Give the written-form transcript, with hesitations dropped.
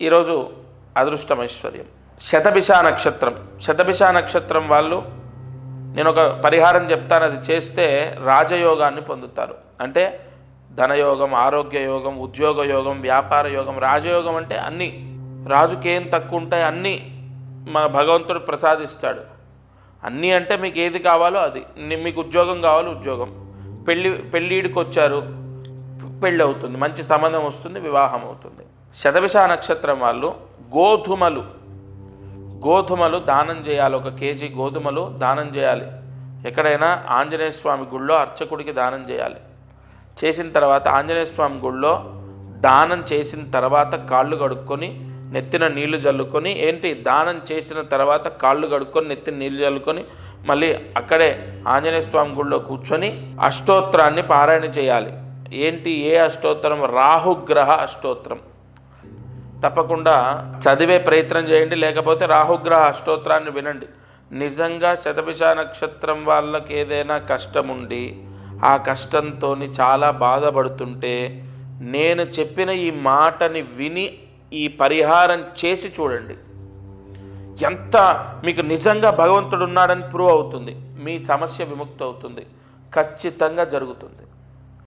ఈరోజు అదృష్టం ఐశ్వర్యం. శతభిష నక్షత్రం. శతభిష నక్షత్రం వాళ్ళు నేను ఒక పరిహారం చెప్తాను, అది చేస్తే రాజయోగాన్ని పొందుతారు. అంటే ధనయోగం, ఆరోగ్య యోగం, ఉద్యోగ యోగం, వ్యాపార యోగం. రాజయోగం అంటే అన్నీ, రాజుకి ఏం తక్కువ ఉంటాయి అన్నీ మా భగవంతుడు ప్రసాదిస్తాడు. అన్నీ అంటే మీకు ఏది కావాలో అది. మీకు ఉద్యోగం కావాలి, ఉద్యోగం. పెళ్ళిడికి వచ్చారు, పెళ్ళి అవుతుంది, మంచి సంబంధం వస్తుంది, వివాహం అవుతుంది. శతభిష నక్షత్రం వాళ్ళు గోధుమలు దానం చేయాలి. 1 కేజీ గోధుమలు దానం చేయాలి. ఎక్కడైనా ఆంజనేయ స్వామి గుళ్ళో అర్చకుడికి దానం చేయాలి. చేసిన తర్వాత ఆంజనేయ స్వామి గుళ్ళో దానం చేసిన తర్వాత కాళ్ళు కడుక్కొని నెత్తిన నీళ్లు జల్లుకొని, దానం చేసిన తర్వాత కాళ్ళు కడుక్కొని నెత్తిన నీళ్లు జల్లుకొని మళ్ళీ అక్కడే ఆంజనేయ స్వామి గుళ్ళో కూర్చొని అష్టోత్తరాన్ని పారాయణ చేయాలి. ఏ అష్టోత్తరం? రాహుగ్రహ అష్టోత్తరం. తప్పకుండా చదివే ప్రయత్నం చేయండి, లేకపోతే రాహుగ్రహ అష్టోత్తరాన్ని వినండి. నిజంగా శతభిష నక్షత్రం వాళ్ళకి ఏదైనా కష్టం ఉండి ఆ కష్టంతో చాలా బాధపడుతుంటే నేను చెప్పిన ఈ మాటని విని ఈ పరిహారం చేసి చూడండి. ఎంత మీకు నిజంగా భగవంతుడు ఉన్నాడని ప్రూవ్ అవుతుంది. మీ సమస్య విముక్తి అవుతుంది, ఖచ్చితంగా జరుగుతుంది.